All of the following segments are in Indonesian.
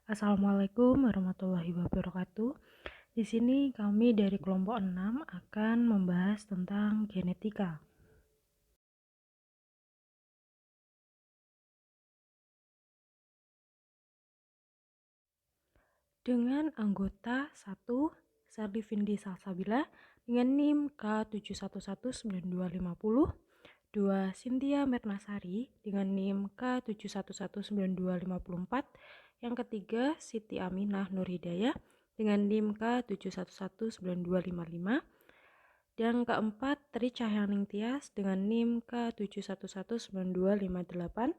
Assalamualaikum warahmatullahi wabarakatuh. Di sini kami dari kelompok 6 akan membahas tentang genetika. Dengan anggota 1 Sarlifindi Salsabila dengan NIM K711950, 2 Cynthia Mernasari dengan NIM K711954, yang ketiga Siti Aminah Nurhidayah dengan NIM K711955, dan keempat Tri Cahyaning Tias dengan NIM K711928,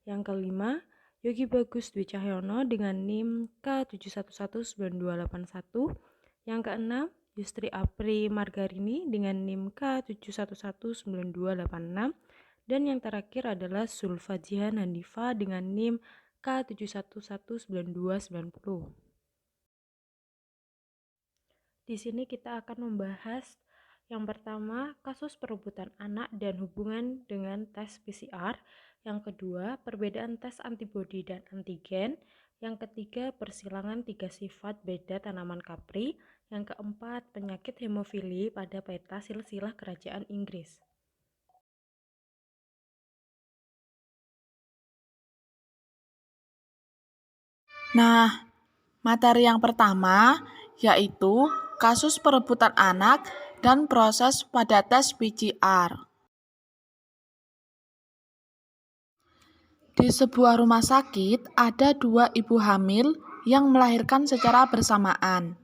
yang kelima Yogi Bagus Dwi Cahyono dengan NIM K711981, yang keenam Yustri Apri Margarini dengan NIM K711986, dan yang terakhir adalah Zulfajiha Handifa dengan NIM K711990. Di sini kita akan membahas yang pertama, kasus perebutan anak dan hubungan dengan tes PCR. Yang kedua, perbedaan tes antibodi dan antigen. Yang ketiga, persilangan 3 sifat beda tanaman kapri. Yang keempat, penyakit hemofili pada peta silsilah kerajaan Inggris. Nah, materi yang pertama yaitu kasus perebutan anak dan proses pada tes PCR. Di sebuah rumah sakit ada 2 ibu hamil yang melahirkan secara bersamaan.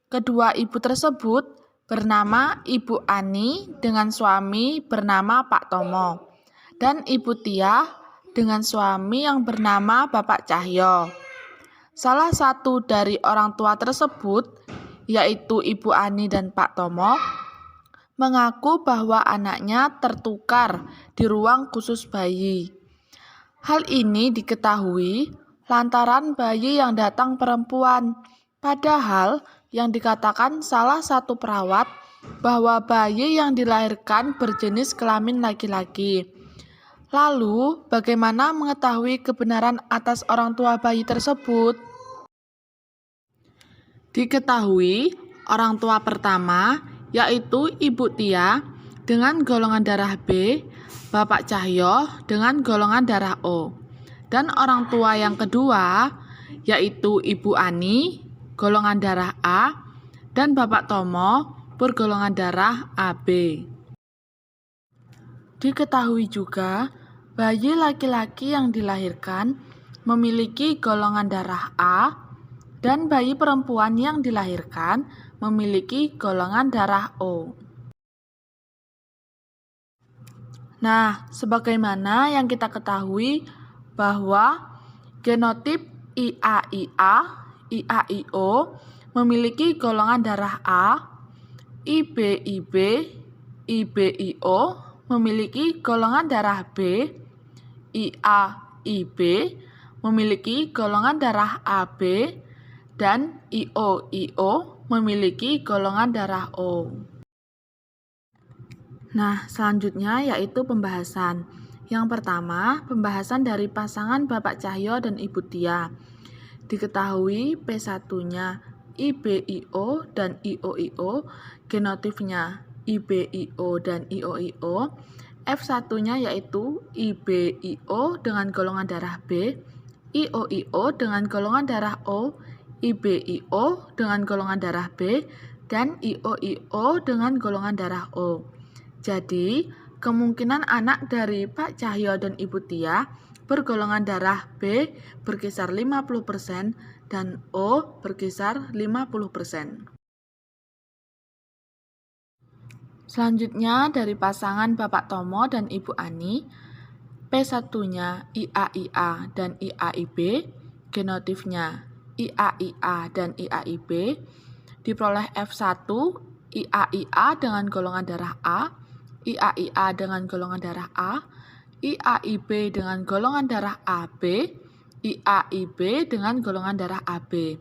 Kedua ibu tersebut bernama Ibu Ani dengan suami bernama Pak Tomo, dan Ibu Tia dengan suami yang bernama Bapak Cahyo. Salah satu dari orang tua tersebut, yaitu Ibu Ani dan Pak Tomo, mengaku bahwa anaknya tertukar di ruang khusus bayi. Hal ini diketahui lantaran bayi yang datang perempuan, padahal yang dikatakan salah satu perawat bahwa bayi yang dilahirkan berjenis kelamin laki-laki. Lalu, bagaimana mengetahui kebenaran atas orang tua bayi tersebut? Diketahui orang tua pertama yaitu Ibu Tia dengan golongan darah B, Bapak Cahyo dengan golongan darah O. Dan orang tua yang kedua yaitu Ibu Ani golongan darah A dan Bapak Tomo bergolongan darah AB. Diketahui juga bayi laki-laki yang dilahirkan memiliki golongan darah A dan bayi perempuan yang dilahirkan memiliki golongan darah O. Nah, sebagaimana yang kita ketahui bahwa genotip IAIA, IAIO memiliki golongan darah A, IBIB, IBIO memiliki golongan darah B, IAIB memiliki golongan darah AB, dan IOIO memiliki golongan darah O. Nah, selanjutnya yaitu pembahasan. Yang pertama, pembahasan dari pasangan Bapak Cahyo dan Ibu Tia. Diketahui P1-nya IBIO dan IOIO, genotipnya IBIO dan IOIO. F1-nya yaitu IBIO dengan golongan darah B, IOIO dengan golongan darah O, IBIO dengan golongan darah B, dan IOIO dengan golongan darah O. Jadi, kemungkinan anak dari Pak Cahyo dan Ibu Tia bergolongan darah B berkisar 50% dan O berkisar 50%. Selanjutnya dari pasangan Bapak Tomo dan Ibu Ani, P1-nya IAIA dan IAIB, genotipnya IAIA dan IAIB, diperoleh F1 IAIA dengan golongan darah A, IAIA dengan golongan darah A, IAIB dengan golongan darah AB, IAIB dengan golongan darah AB.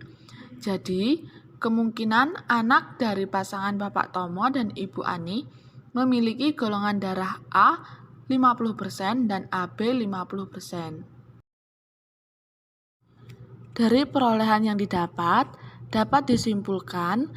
Jadi, kemungkinan anak dari pasangan Bapak Tomo dan Ibu Ani memiliki golongan darah A 50% dan AB 50%. Dari perolehan yang didapat, dapat disimpulkan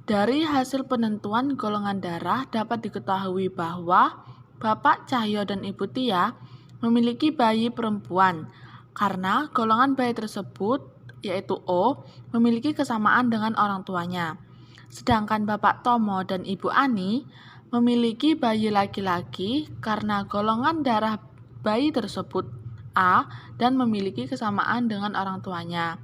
dari hasil penentuan golongan darah dapat diketahui bahwa Bapak Cahyo dan Ibu Tia memiliki bayi perempuan karena golongan bayi tersebut, yaitu O, memiliki kesamaan dengan orang tuanya. Sedangkan Bapak Tomo dan Ibu Ani memiliki bayi laki-laki karena golongan darah bayi tersebut A dan memiliki kesamaan dengan orang tuanya.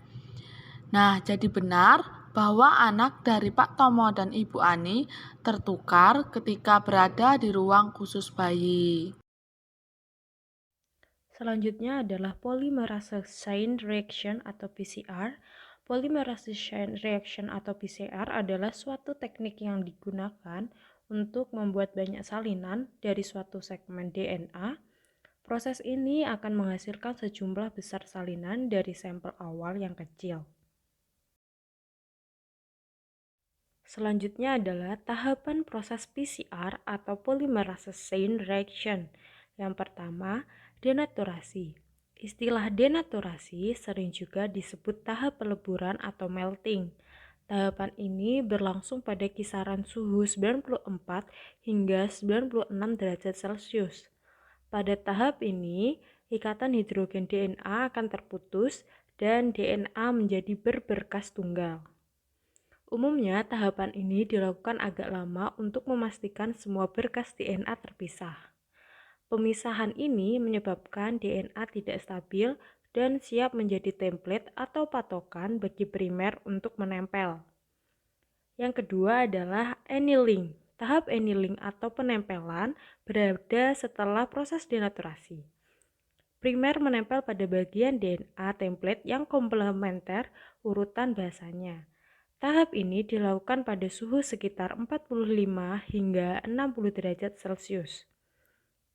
Nah, jadi benar bahwa anak dari Pak Tomo dan Ibu Ani tertukar ketika berada di ruang khusus bayi. Selanjutnya adalah polymerase chain reaction atau PCR. Polymerase chain reaction atau PCR adalah suatu teknik yang digunakan untuk membuat banyak salinan dari suatu segmen DNA. Proses ini akan menghasilkan sejumlah besar salinan dari sampel awal yang kecil. Selanjutnya adalah tahapan proses PCR atau polymerase chain reaction. Yang pertama, denaturasi. Istilah denaturasi sering juga disebut tahap peleburan atau melting. Tahapan ini berlangsung pada kisaran suhu 94 hingga 96 derajat Celcius. Pada tahap ini, ikatan hidrogen DNA akan terputus dan DNA menjadi berberkas tunggal. Umumnya, tahapan ini dilakukan agak lama untuk memastikan semua berkas DNA terpisah. Pemisahan ini menyebabkan DNA tidak stabil dan siap menjadi template atau patokan bagi primer untuk menempel. Yang kedua adalah annealing. Tahap annealing atau penempelan berada setelah proses denaturasi. Primer menempel pada bagian DNA template yang komplementer urutan bahasanya. Tahap ini dilakukan pada suhu sekitar 45 hingga 60 derajat Celcius.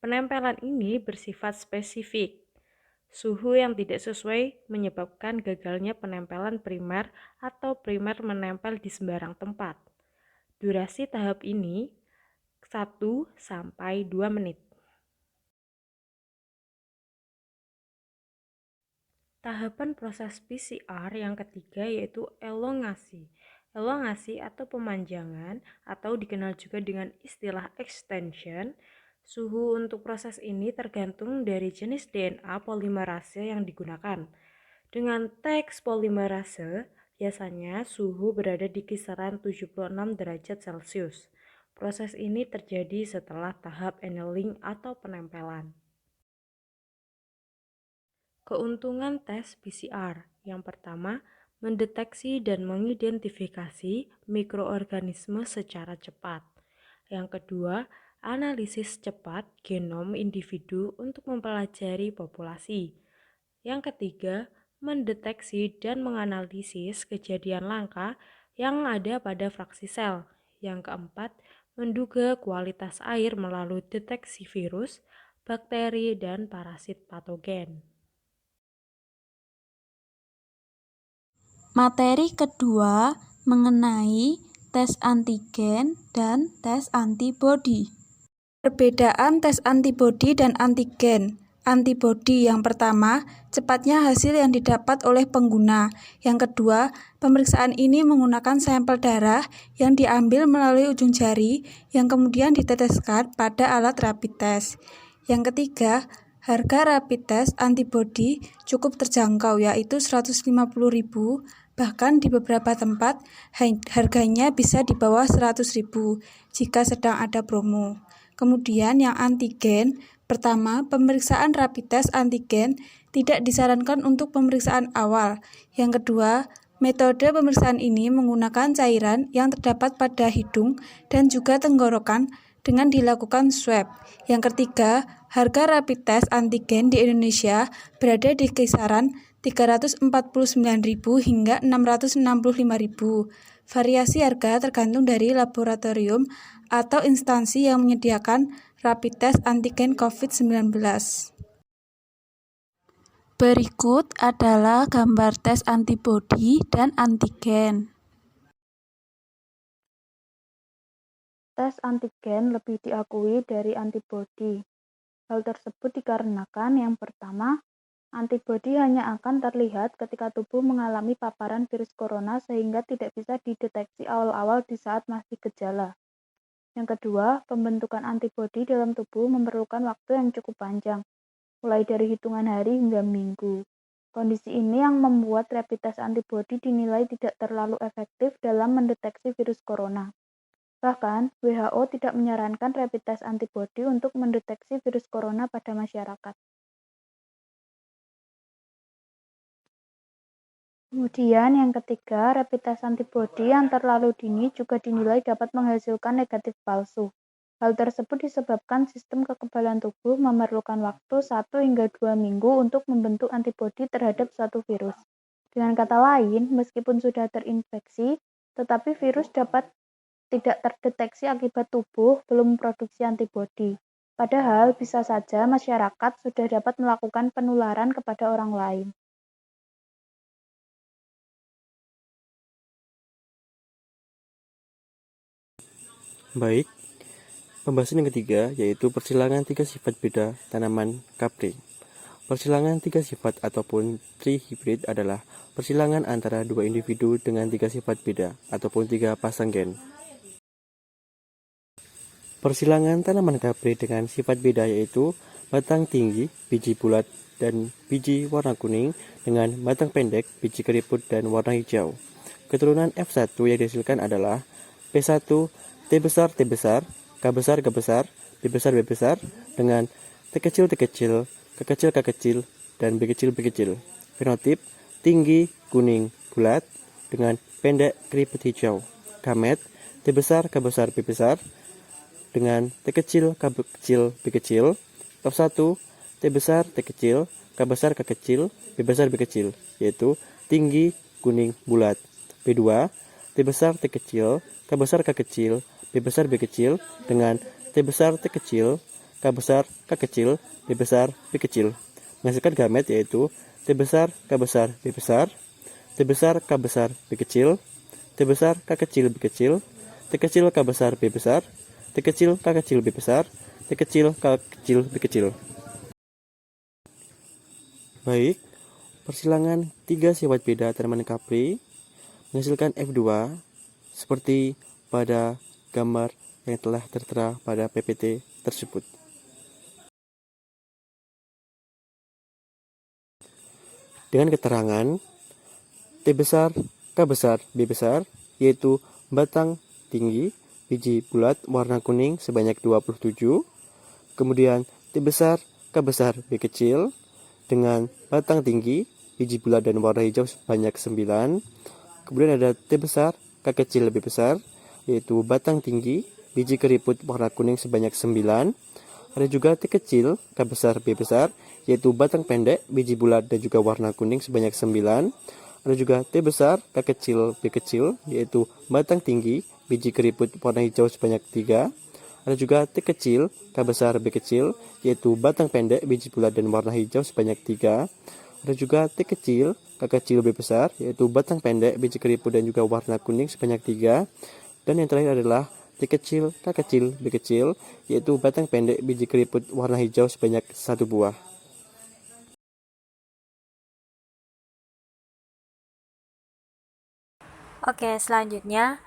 Penempelan ini bersifat spesifik. Suhu yang tidak sesuai menyebabkan gagalnya penempelan primer atau primer menempel di sembarang tempat. Durasi tahap ini 1 sampai 2 menit. Tahapan proses PCR yang ketiga yaitu elongasi. Elongasi atau pemanjangan atau dikenal juga dengan istilah extension. Suhu untuk proses ini tergantung dari jenis DNA polimerase yang digunakan. Dengan teks polimerase, biasanya suhu berada di kisaran 76 derajat Celcius. Proses ini terjadi setelah tahap annealing atau penempelan. Keuntungan tes PCR. Yang pertama, mendeteksi dan mengidentifikasi mikroorganisme secara cepat. Yang kedua, analisis cepat genom individu untuk mempelajari populasi. Yang ketiga, mendeteksi dan menganalisis kejadian langka yang ada pada fraksi sel. Yang keempat, menduga kualitas air melalui deteksi virus, bakteri, dan parasit patogen. Materi kedua mengenai tes antigen dan tes antibodi. Perbedaan tes antibodi dan antigen. Antibodi yang pertama, cepatnya hasil yang didapat oleh pengguna. Yang kedua, pemeriksaan ini menggunakan sampel darah yang diambil melalui ujung jari yang kemudian diteteskan pada alat rapid test. Yang ketiga, harga rapid test antibodi cukup terjangkau yaitu 150.000, bahkan di beberapa tempat harganya bisa di bawah 100.000 jika sedang ada promo. Kemudian yang antigen, pertama, pemeriksaan rapid test antigen tidak disarankan untuk pemeriksaan awal. Yang kedua, metode pemeriksaan ini menggunakan cairan yang terdapat pada hidung dan juga tenggorokan dengan dilakukan swab. Yang ketiga, harga rapid test antigen di Indonesia berada di kisaran 349.000 hingga 665.000. Variasi harga tergantung dari laboratorium atau instansi yang menyediakan rapid test antigen COVID-19. Berikut adalah gambar tes antibodi dan antigen. Tes antigen lebih diakui dari antibodi. Hal tersebut dikarenakan yang pertama, Antibodi hanya akan terlihat ketika tubuh mengalami paparan virus corona sehingga tidak bisa dideteksi awal-awal di saat masih gejala. Yang kedua, pembentukan antibodi dalam tubuh memerlukan waktu yang cukup panjang, mulai dari hitungan hari hingga minggu. Kondisi ini yang membuat rapid test antibodi dinilai tidak terlalu efektif dalam mendeteksi virus corona. Bahkan, WHO tidak menyarankan rapid test antibodi untuk mendeteksi virus corona pada masyarakat. Kemudian yang ketiga, rapid test antibodi yang terlalu dini juga dinilai dapat menghasilkan negatif palsu. Hal tersebut disebabkan sistem kekebalan tubuh memerlukan waktu 1 hingga 2 minggu untuk membentuk antibodi terhadap suatu virus. Dengan kata lain, meskipun sudah terinfeksi, tetapi virus dapat tidak terdeteksi akibat tubuh belum memproduksi antibodi. Padahal bisa saja masyarakat sudah dapat melakukan penularan kepada orang lain. Baik, pembahasan yang ketiga yaitu persilangan 3 sifat beda tanaman kapri. Persilangan 3 sifat ataupun trihibrid adalah persilangan antara dua individu dengan 3 sifat beda ataupun 3 pasang gen. Persilangan tanaman kapri dengan sifat beda yaitu batang tinggi, biji bulat, dan biji warna kuning dengan batang pendek, biji keriput, dan warna hijau. Keturunan F1 yang dihasilkan adalah P1, T besar, T besar, K besar, K besar, B besar, B besar, dengan T kecil, T kecil, K kecil, K kecil, dan B kecil, B kecil. Fenotip, tinggi, kuning, bulat, dengan pendek, keriput hijau. Gamet, T besar, K besar, B besar, dengan T kecil, K kecil, B kecil. Top 1, T besar, T kecil, K besar, K kecil, B besar, B kecil, yaitu tinggi, kuning, bulat. B2, T besar, T kecil, K besar, K kecil, B besar, B kecil, dengan T besar, T kecil, K besar, K kecil, B besar, B kecil. Menghasilkan gamet yaitu T besar, K besar, B besar, T besar, K besar, B kecil, T besar, K kecil, B kecil, T kecil, K besar, B besar, T kecil, K kecil, B besar, T kecil, K kecil, B kecil. Baik, persilangan 3 sifat beda tanaman kapri menghasilkan F2 seperti pada gambar yang telah tertera pada PPT tersebut. Dengan keterangan T besar, K besar, B besar, yaitu batang tinggi, biji bulat warna kuning sebanyak 27, kemudian T besar, K besar, B kecil, dengan batang tinggi, biji bulat dan warna hijau sebanyak 9, kemudian ada T besar, K kecil, B besar, yaitu batang tinggi, biji keriput warna kuning sebanyak 9. Ada juga T kecil, K besar, B besar, yaitu batang pendek, biji bulat dan juga warna kuning sebanyak 9. Ada juga T besar, K kecil, B kecil, yaitu batang tinggi, biji keriput warna hijau sebanyak 3. Ada juga T kecil, K besar, B kecil, yaitu batang pendek, biji bulat dan warna hijau sebanyak 3. Ada juga T kecil, K kecil, B besar, yaitu batang pendek, biji keriput dan juga warna kuning sebanyak 3. Dan yang terakhir adalah T kecil, K kecil, B kecil, yaitu batang pendek, biji keriput warna hijau sebanyak 1 buah. Oke, selanjutnya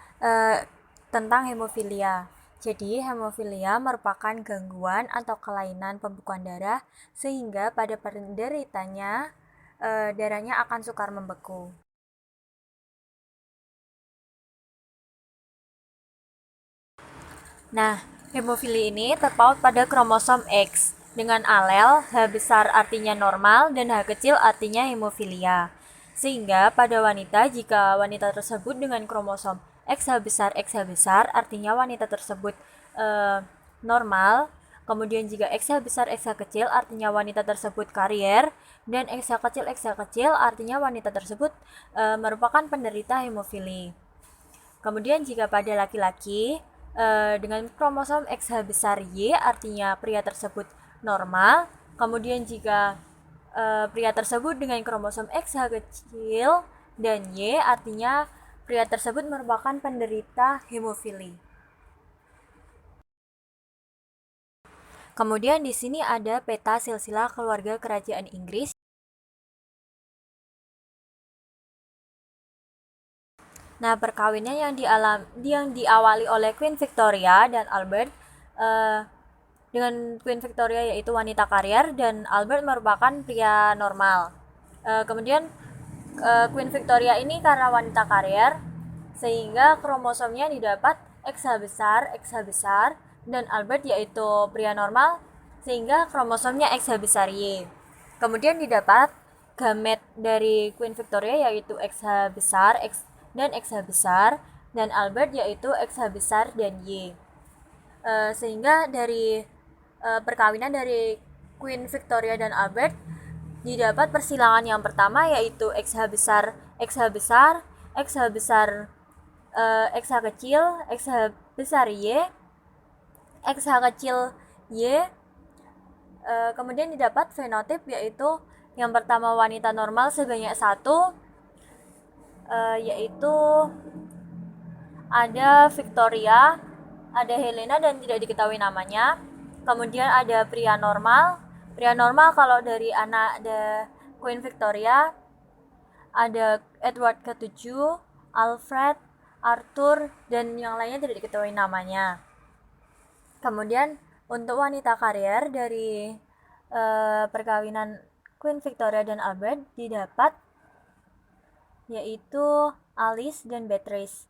tentang hemofilia. Jadi, hemofilia merupakan gangguan atau kelainan pembekuan darah sehingga pada penderitanya darahnya akan sukar membeku. Nah, hemofili ini terpaut pada kromosom X dengan alel H besar artinya normal dan H kecil artinya hemofilia. Sehingga pada wanita, jika wanita tersebut dengan kromosom XH besar artinya wanita tersebut normal. Kemudian jika XH besar XH kecil artinya wanita tersebut karier, dan XH kecil artinya wanita tersebut merupakan penderita hemofili. Kemudian jika pada laki-laki dengan kromosom XH besar Y artinya pria tersebut normal. Kemudian jika pria tersebut dengan kromosom XH kecil dan Y artinya pria tersebut merupakan penderita hemofili. Kemudian di sini ada peta silsilah keluarga kerajaan Inggris. Nah, perkawinannya yang diawali oleh Queen Victoria dan Albert dengan Queen Victoria yaitu wanita karier dan Albert merupakan pria normal. Kemudian Queen Victoria ini karena wanita karier sehingga kromosomnya didapat XH besar dan Albert yaitu pria normal sehingga kromosomnya XH besar Y. Kemudian didapat gamet dari Queen Victoria yaitu XH besar dan XH besar dan Albert yaitu XH besar dan Y. Sehingga dari perkawinan dari Queen Victoria dan Albert didapat persilangan yang pertama yaitu XH besar, XH besar, XH besar, XH kecil, XH besar Y, XH kecil Y. Kemudian didapat fenotip yaitu yang pertama wanita normal sebanyak 1, yaitu ada Victoria, ada Helena dan tidak diketahui namanya. Kemudian ada pria normal. Pria normal kalau dari anak Queen Victoria ada Edward ke-7, Alfred, Arthur, dan yang lainnya tidak diketahui namanya. Kemudian untuk wanita karier dari perkawinan Queen Victoria dan Albert didapat yaitu Alice dan Beatrice.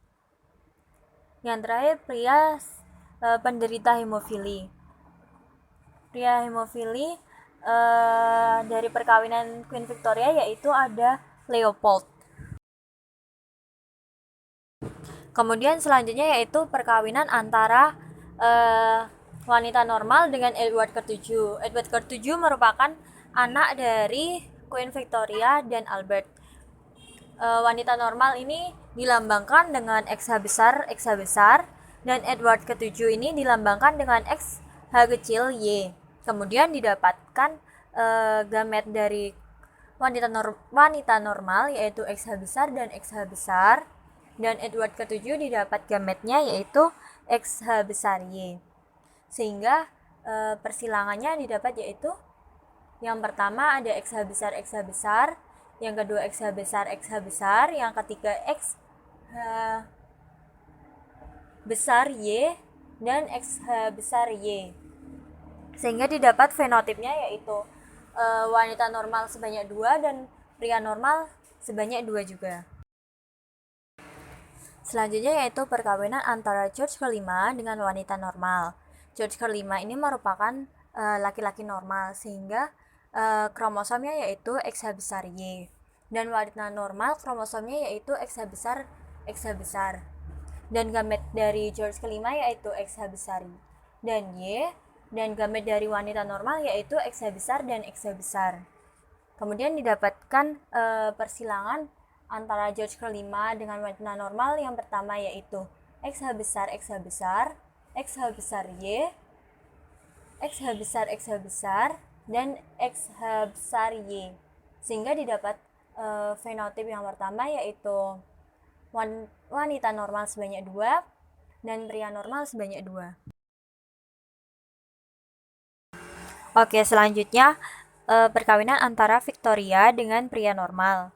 Yang terakhir pria penderita hemofili. Pria hemofili dari perkawinan Queen Victoria yaitu ada Leopold. Kemudian selanjutnya yaitu perkawinan antara wanita normal dengan Edward ke-7. Edward ke-7 merupakan anak dari Queen Victoria dan Albert. Wanita normal ini dilambangkan dengan XH besar, dan Edward ke-7 ini dilambangkan dengan XH kecil Y. Kemudian didapatkan gamet dari wanita normal yaitu XH besar dan XH besar, dan Edward ke-7 didapat gametnya yaitu XH besar Y. Sehingga persilangannya didapat yaitu yang pertama ada XH besar, yang kedua XH besar, yang ketiga XH besar Y dan XH besar Y. Sehingga didapat fenotipnya yaitu wanita normal sebanyak 2 dan pria normal sebanyak 2 juga. Selanjutnya yaitu perkawinan antara George ke-5 dengan wanita normal. George ke-5 ini merupakan laki-laki normal sehingga kromosomnya yaitu XH besar Y, dan wanita normal kromosomnya yaitu XH besar, dan gamet dari George ke-5 yaitu XH besar dan Y, dan gamet dari wanita normal yaitu XH besar dan XH besar. Kemudian didapatkan persilangan antara George ke-5 dengan wanita normal yang pertama yaitu XH besar, XH besar Y, XH besar, dan XH besar Y. Sehingga didapat fenotip yang pertama yaitu wanita normal sebanyak 2 dan pria normal sebanyak 2. Oke, selanjutnya perkawinan antara Victoria dengan pria normal.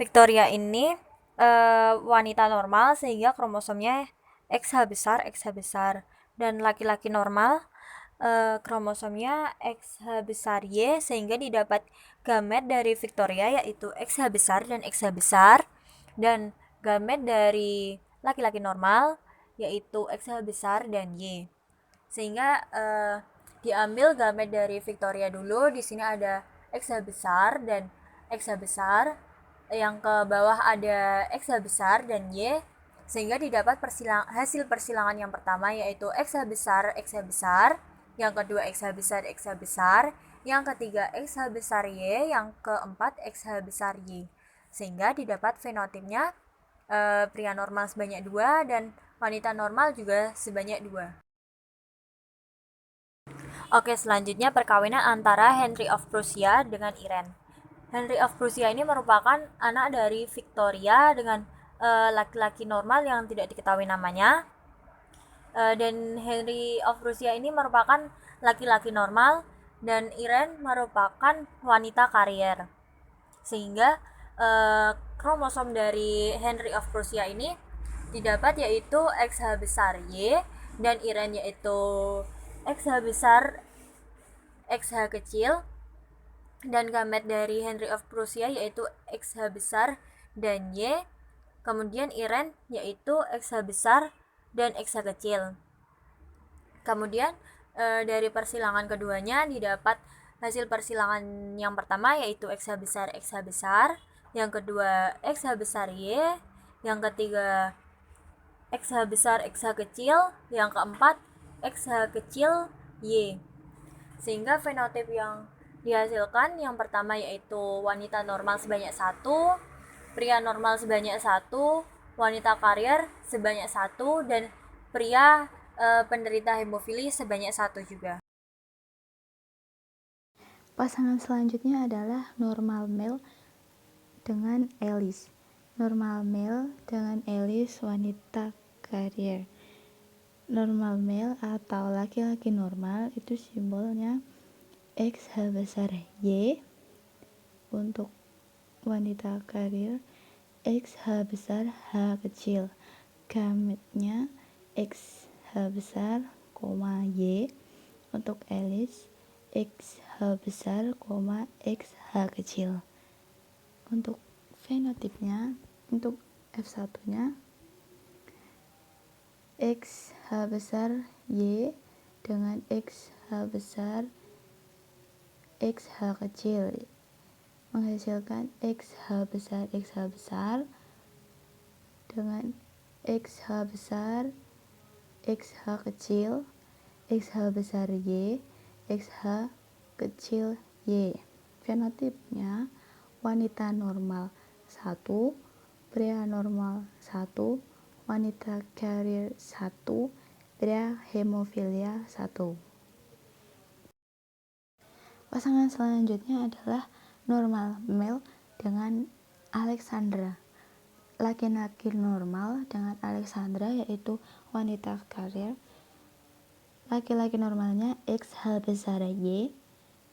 Victoria ini wanita normal sehingga kromosomnya XH besar, dan laki-laki normal kromosomnya XH besar Y sehingga didapat gamet dari Victoria yaitu XH besar dan XH besar, dan gamet dari laki-laki normal yaitu XH besar dan Y. Sehingga diambil gamet dari Victoria dulu. Di sini ada XH besar dan XH besar, yang ke bawah ada XH besar dan Y, sehingga didapat hasil persilangan yang pertama yaitu XH besar, yang kedua XH besar, yang ketiga XH besar Y, yang keempat XH besar Y, sehingga didapat fenotipnya pria normal sebanyak 2 dan wanita normal juga sebanyak 2. Oke, selanjutnya perkawinan antara Henry of Prussia dengan Irene. Henry of Prussia ini merupakan anak dari Victoria dengan laki-laki normal yang tidak diketahui namanya, dan Henry of Prussia ini merupakan laki-laki normal dan Irene merupakan wanita karier. Sehingga kromosom dari Henry of Prussia ini didapat yaitu XH besar Y dan Irene yaitu XH besar XH kecil, dan gamet dari Henry of Prussia yaitu XH besar dan Y, kemudian Irene yaitu XH besar dan XH kecil. Kemudian dari persilangan keduanya didapat hasil persilangan yang pertama yaitu XH besar, yang kedua XH besar Y, yang ketiga XH besar XH kecil, yang keempat XH kecil Y. Sehingga fenotip yang dihasilkan yang pertama yaitu wanita normal sebanyak 1, pria normal sebanyak 1, wanita karier sebanyak 1, dan pria penderita hemofili sebanyak 1 juga. Pasangan selanjutnya adalah normal male dengan Alice. Normal male dengan Alice wanita karier. Normal male atau laki-laki normal itu simbolnya XH besar Y. Untuk wanita karier XH besar H kecil. Gametnya XH besar, Y. Untuk Alice XH besar, XH kecil. Untuk fenotipnya, untuk F1 nya XH besar Y dengan XH besar XH kecil menghasilkan XH besar dengan XH besar XH kecil, XH besar Y, XH kecil Y. Fenotipnya wanita normal 1, pria normal 1, wanita karier 1, pria hemofilia 1. Pasangan selanjutnya adalah normal male dengan Alexandra. Laki-laki normal dengan Alexandra yaitu wanita karier. Laki-laki normalnya XH besar Y,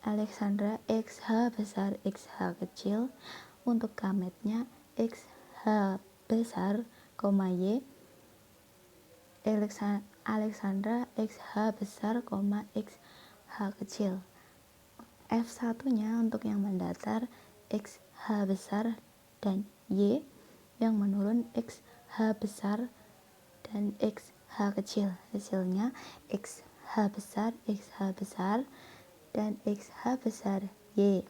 Alexandra XH besar XH kecil. Untuk gametnya XH besar, Y, Alexandra XH besar, XH kecil. F1 nya untuk yang mendatar XH besar dan Y, yang menurun XH besar dan XH kecil. Hasilnya XH besar dan XH besar Y,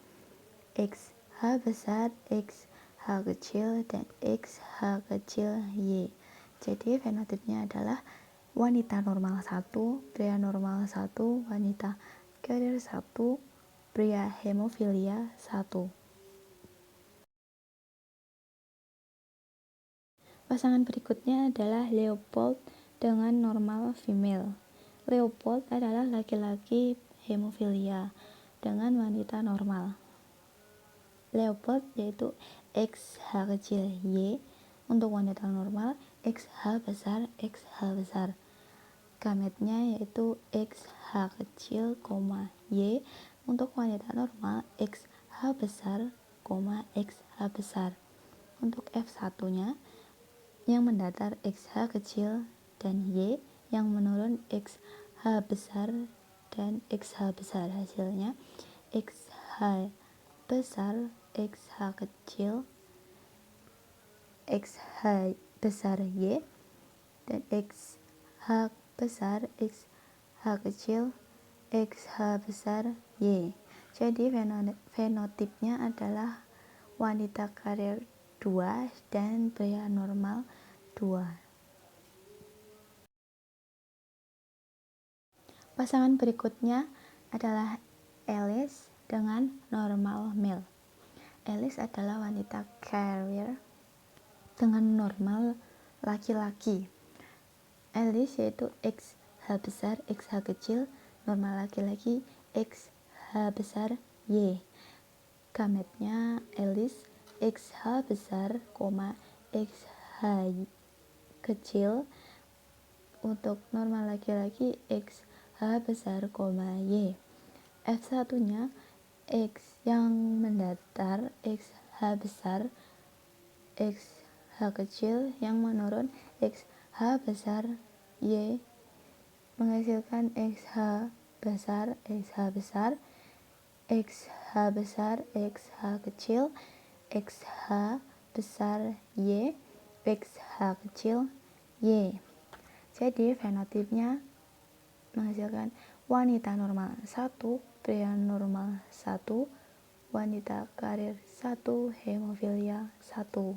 XH besar XH kecil dan XH kecil Y. Jadi fenotipnya adalah wanita normal 1, pria normal 1, wanita karier 1, pria hemofilia 1. Pasangan berikutnya adalah Leopold dengan normal female. Leopold adalah laki-laki hemofilia dengan wanita normal. Leopold yaitu XH kecil Y. Untuk wanita normal XH besar XH besar. Gametnya yaitu XH kecil, Y. Untuk wanita normal XH besar, XH besar. Untuk F1 nya yang mendatar XH kecil dan Y, yang menurun XH besar dan XH besar. Hasilnya XH besar XH kecil, XH besar Y, dan XH besar XH kecil, XH besar Y. Jadi fenotipnya adalah wanita karier 2 dan pria normal 2. Pasangan berikutnya adalah Alice dengan normal male. Alice adalah wanita karier dengan normal laki-laki. Alice yaitu XH besar XH kecil, normal laki-laki XH besar Y. Gametnya Alice XH besar, XH kecil. Untuk normal laki-laki XH besar, Y. F1 nya X yang mendatar XH besar XH kecil yang menurun XH besar Y menghasilkan XH besar, XH besar, XH besar, XH kecil, XH besar Y, XH kecil Y. Jadi fenotipnya menghasilkan wanita normal 1, pria normal 1, wanita karir 1, hemofilia 1.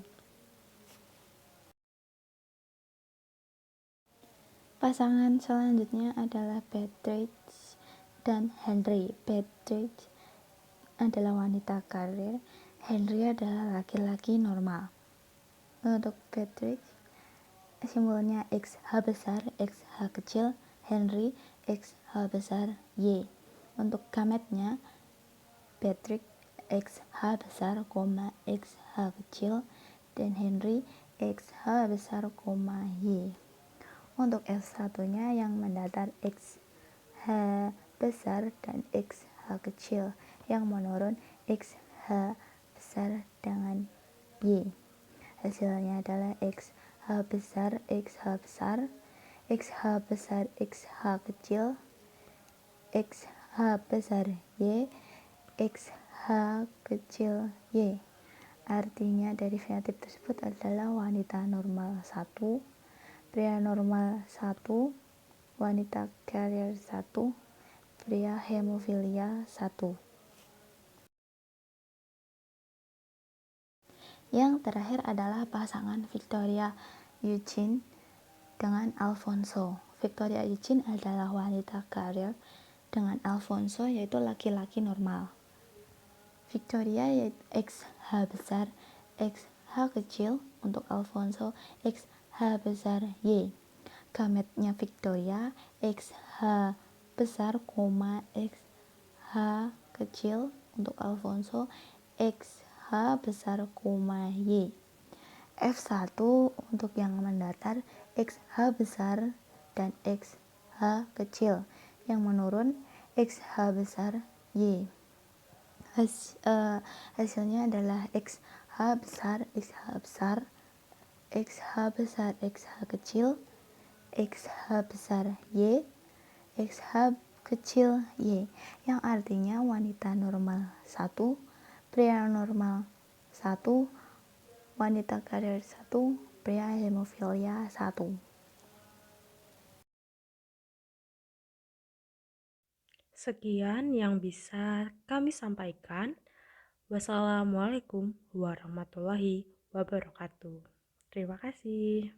Pasangan selanjutnya adalah Beatrix dan Henry. Beatrix adalah wanita karir, Henry adalah laki-laki normal. Untuk Beatrix, simbolnya XH besar, XH kecil, Henry XH besar Y. Untuk gametnya, Beatrix XH besar, XH kecil, dan Henry XH besar, Y. Untuk F1-nya yang mendatar XH besar dan XH kecil, yang menurun XH besar dengan Y. Hasilnya adalah XH besar, XH besar, XH besar, XH kecil, XH besar Y, XH kecil Y. Artinya dari fenotip tersebut adalah wanita normal 1, pria normal 1, wanita carrier 1, pria hemofilia 1. Yang terakhir adalah pasangan Victoria Eugene dengan Alfonso. Victoria Eugene adalah wanita carrier dengan Alfonso yaitu laki-laki normal. Victoria XH besar, XH kecil, untuk Alfonso XH besar Y. Gametnya Victoria XH besar, XH kecil, untuk Alfonso XH besar, Y. F1 untuk yang mendatar XH besar dan XH kecil, yang menurun XH besar Y. Hasilnya adalah XH besar, XH besar, XH besar, XH kecil, XH besar Y, XH kecil Y, yang artinya wanita normal 1, pria normal 1, wanita karir 1, pria hemofilia 1. Sekian yang bisa kami sampaikan. Wassalamualaikum warahmatullahi wabarakatuh. Terima kasih.